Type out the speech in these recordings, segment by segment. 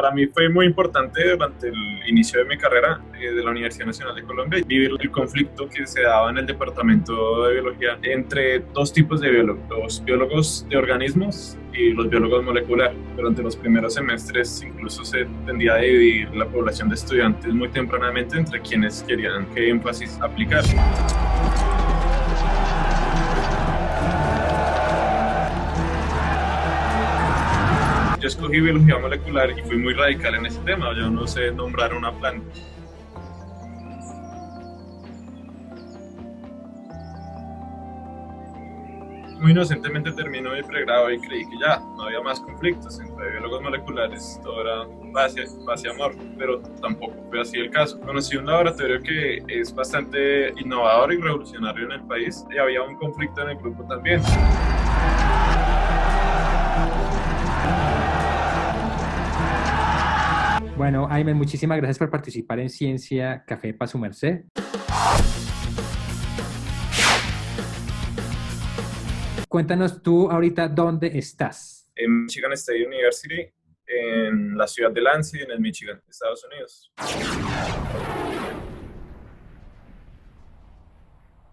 Para mí fue muy importante durante el inicio de mi carrera de la Universidad Nacional de Colombia vivir el conflicto que se daba en el departamento de biología entre dos tipos de biólogos, los biólogos de organismos y los biólogos moleculares. Durante los primeros semestres incluso se tendía a dividir la población de estudiantes muy tempranamente entre quienes querían qué énfasis aplicar. Yo escogí biología molecular y fui muy radical en ese tema. Yo no sé nombrar una planta. Muy inocentemente terminó mi pregrado y creí que ya no había más conflictos entre biólogos moleculares, todo era paz y amor, pero tampoco fue así el caso. Conocí un laboratorio que es bastante innovador y revolucionario en el país y había un conflicto en el grupo también. Bueno, Aymen, muchísimas gracias por participar en Ciencia Café para su merced. Cuéntanos tú ahorita dónde estás. En Michigan State University, en la ciudad de Lansing, en el Michigan, Estados Unidos.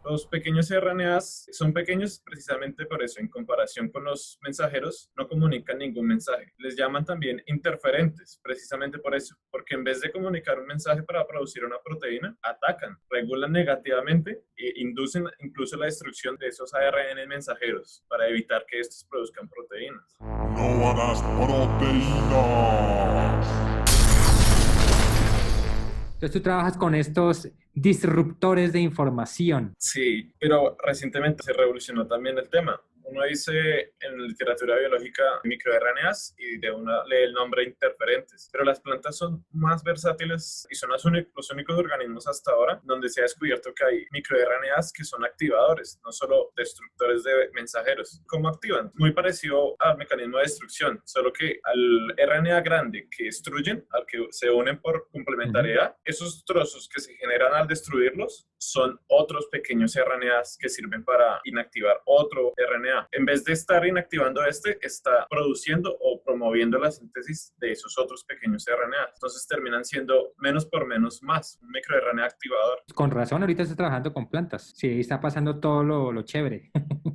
Los pequeños RNAs son pequeños precisamente por eso, en comparación con los mensajeros, no comunican ningún mensaje. Les llaman también interferentes, precisamente por eso, porque en vez de comunicar un mensaje para producir una proteína, atacan, regulan negativamente e inducen incluso la destrucción de esos ARN mensajeros para evitar que estos produzcan proteínas. No hagas proteínas. Entonces tú trabajas con estos disruptores de información. Sí, pero recientemente se revolucionó también el tema. Uno dice en la literatura biológica microRNAs y de una lee el nombre interferentes, pero las plantas son más versátiles y son los únicos organismos hasta ahora donde se ha descubierto que hay microRNAs que son activadores, no solo destructores de mensajeros. ¿Cómo activan? Muy parecido al mecanismo de destrucción, solo que al RNA grande que destruyen, al que se unen por complementariedad, esos trozos que se generan al destruirlos son otros pequeños RNAs que sirven para inactivar otro RNA. En vez de estar inactivando está produciendo o promoviendo la síntesis de esos otros pequeños RNAs. Entonces terminan siendo menos por menos más, un microRNA activador. Con razón, ahorita estás trabajando con plantas. Sí, ahí está pasando todo lo chévere.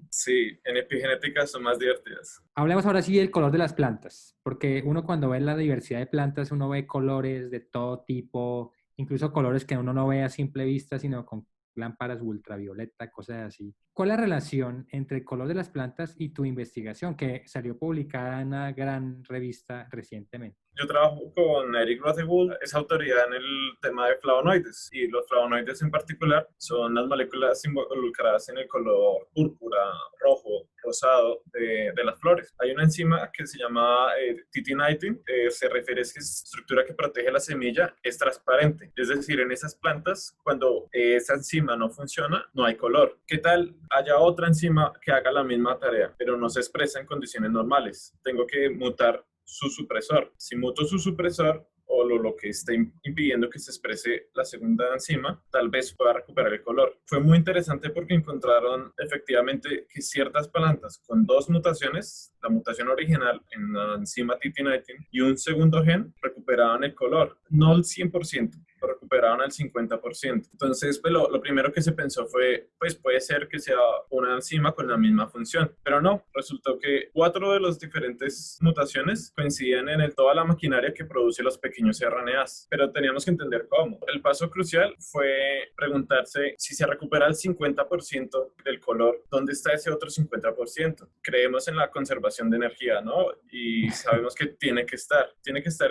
Sí, en epigenética son más divertidas. Hablemos ahora sí del color de las plantas, porque uno cuando ve la diversidad de plantas, uno ve colores de todo tipo, incluso colores que uno no ve a simple vista, sino con lámparas ultravioleta, cosas así. ¿Cuál es la relación entre el color de las plantas y tu investigación, que salió publicada en una gran revista recientemente? Yo trabajo con Eric Rothewald, es autoridad en el tema de flavonoides, y los flavonoides en particular son las moléculas involucradas en el color púrpura, rojo, rosado de las flores. Hay una enzima que se llama titinitin, se refiere a esa estructura que protege la semilla, es transparente. Es decir, en esas plantas, cuando esa enzima no funciona, no hay color. ¿Qué tal haya otra enzima que haga la misma tarea, pero no se expresa en condiciones normales? Tengo que mutar su supresor. Si muto su supresor o lo que está impidiendo que se exprese la segunda enzima, tal vez pueda recuperar el color. Fue muy interesante porque encontraron efectivamente que ciertas plantas con dos mutaciones, la mutación original en la enzima titinitin y un segundo gen, recuperaban el color, no el 100%. Lo recuperaron al 50%. Entonces, pues, lo primero que se pensó fue, pues puede ser que sea una enzima con la misma función, pero no, resultó que 4 de las diferentes mutaciones coincidían en toda la maquinaria que produce los pequeños RNAs, pero teníamos que entender cómo. El paso crucial fue preguntarse si se recupera el 50% del color, ¿dónde está ese otro 50%? Creemos en la conservación de energía, ¿no? Y sabemos que tiene que estar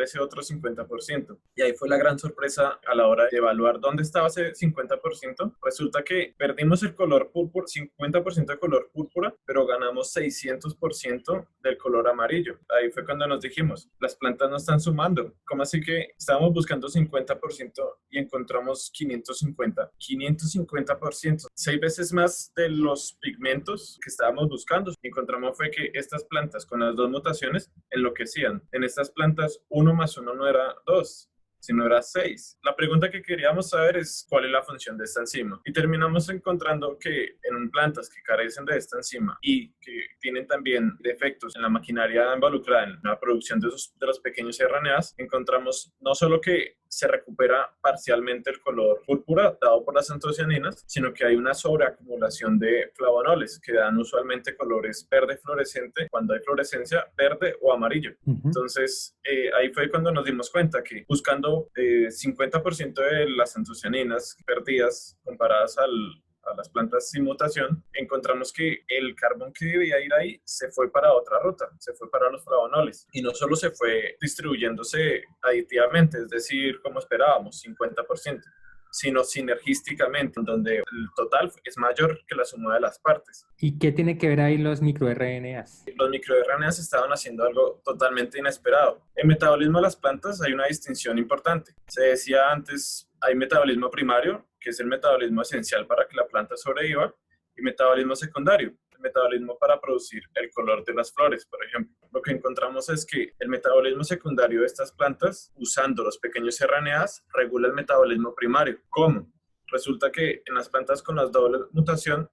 ese otro 50%. Y ahí fue la gran sorpresa a la hora de evaluar dónde estaba ese 50%, resulta que perdimos el color púrpura, 50% de color púrpura, pero ganamos 600% del color amarillo. Ahí fue cuando nos dijimos, las plantas no están sumando. ¿Cómo así que estábamos buscando 50% y encontramos 550? 550%, 6 veces más de los pigmentos que estábamos buscando. Y encontramos fue que estas plantas con las dos mutaciones enloquecían. En estas plantas 1 más 1 no era 2. sino era 6. La pregunta que queríamos saber es cuál es la función de esta enzima. Y terminamos encontrando que en plantas que carecen de esta enzima y que tienen también defectos en la maquinaria involucrada en la producción de los pequeños RNAs, encontramos no solo que se recupera parcialmente el color púrpura dado por las antocianinas, sino que hay una sobreacumulación de flavonoles que dan usualmente colores verde fluorescente cuando hay fluorescencia, verde o amarillo. Entonces, ahí fue cuando nos dimos cuenta que buscando 50% de las antocianinas perdidas comparadas a las plantas sin mutación, encontramos que el carbón que debía ir ahí se fue para otra ruta, se fue para los flavonoles. Y no solo se fue distribuyéndose aditivamente, es decir, como esperábamos, 50%, sino sinergísticamente, donde el total es mayor que la suma de las partes. ¿Y qué tiene que ver ahí los microRNAs? Los microRNAs estaban haciendo algo totalmente inesperado. En metabolismo de las plantas hay una distinción importante. Se decía antes, hay metabolismo primario, que es el metabolismo esencial para que la planta sobreviva, y metabolismo secundario, el metabolismo para producir el color de las flores, por ejemplo. Lo que encontramos es que el metabolismo secundario de estas plantas, usando los pequeños RNAs, regula el metabolismo primario. ¿Cómo? Resulta que en las plantas con las doble mutación,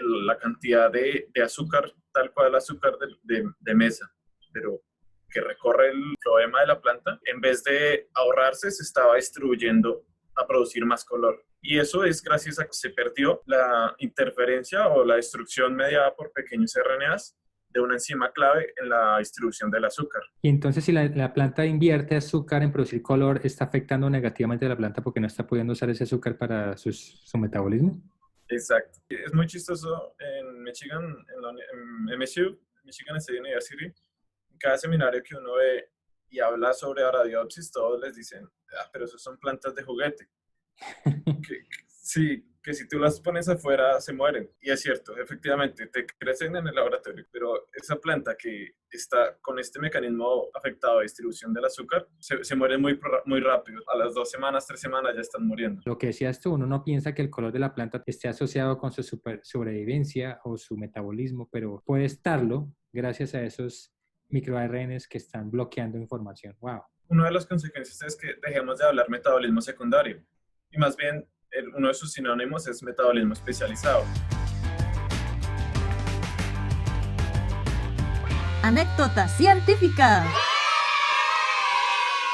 la cantidad de azúcar, tal cual el azúcar de mesa, pero que recorre el floema de la planta, en vez de ahorrarse, se estaba distribuyendo a producir más color. Y eso es gracias a que se perdió la interferencia o la destrucción mediada por pequeños RNAs de una enzima clave en la distribución del azúcar. Y entonces si la planta invierte azúcar en producir color, ¿está afectando negativamente a la planta porque no está pudiendo usar ese azúcar para su metabolismo? Exacto. Es muy chistoso. En Michigan, en MSU, Michigan State University, en cada seminario que uno ve y habla sobre Arabidopsis, todos les dicen, pero eso son plantas de juguete. Sí, que si tú las pones afuera se mueren. Y es cierto, efectivamente, te crecen en el laboratorio, pero esa planta que está con este mecanismo afectado de distribución del azúcar, se muere muy rápido. A las 2 semanas, 3 semanas ya están muriendo. Lo que decías tú, uno no piensa que el color de la planta esté asociado con su sobrevivencia o su metabolismo, pero puede estarlo gracias a esos microRNAs que están bloqueando información. ¡Wow! Una de las consecuencias es que dejemos de hablar metabolismo secundario y más bien uno de sus sinónimos es metabolismo especializado. Anécdota científica.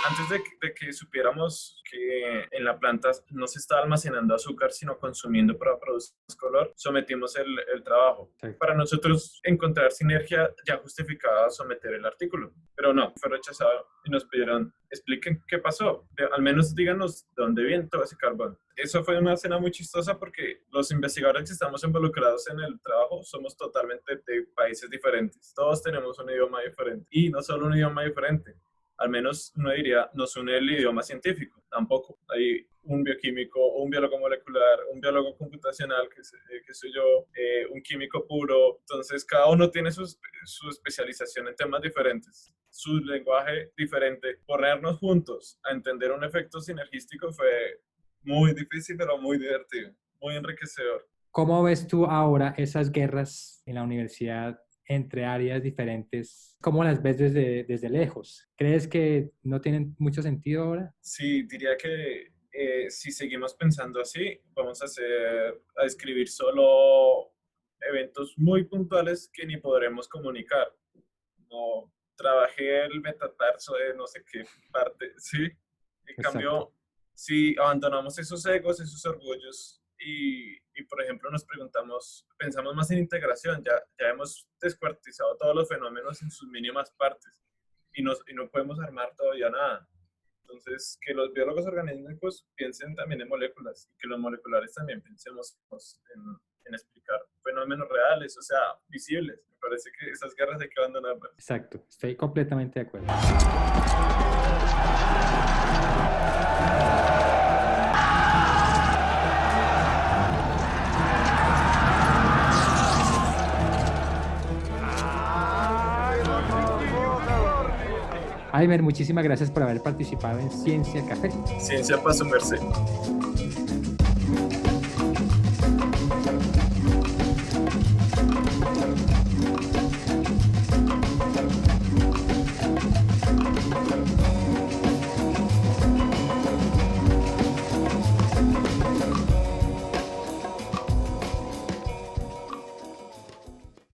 Antes de que supiéramos que en la planta no se está almacenando azúcar, sino consumiendo para producir color, sometimos el trabajo. Sí. Para nosotros encontrar sinergia ya justificaba someter el artículo, pero no, fue rechazado y nos pidieron, expliquen qué pasó, al menos díganos de dónde viene todo ese carbón. Eso fue una escena muy chistosa porque los investigadores que estamos involucrados en el trabajo somos totalmente de países diferentes. Todos tenemos un idioma diferente y no solo un idioma diferente. Al menos uno diría, nos une el idioma científico, tampoco. Hay un bioquímico, un biólogo molecular, un biólogo computacional, que soy yo, un químico puro. Entonces, cada uno tiene su especialización en temas diferentes, su lenguaje diferente. Ponernos juntos a entender un efecto sinergístico fue muy difícil, pero muy divertido, muy enriquecedor. ¿Cómo ves tú ahora esas guerras en la universidad entre áreas diferentes? ¿Cómo las ves desde lejos? ¿Crees que no tienen mucho sentido ahora? Sí, diría que si seguimos pensando así, vamos a escribir solo eventos muy puntuales que ni podremos comunicar. No trabajé el metatarso de no sé qué parte, ¿sí? En cambio, si abandonamos esos egos, esos orgullos, y por ejemplo pensamos más en integración, ya hemos descuartizado todos los fenómenos en sus mínimas partes y no podemos armar todavía nada. Entonces, que los biólogos organísmicos piensen también en moléculas y que los moleculares también pensemos en explicar fenómenos reales, o sea, visibles. Me parece que esas guerras hay que abandonarlas. Exacto, estoy completamente de acuerdo. Aimer, muchísimas gracias por haber participado en Ciencia Café. Ciencia para su merced.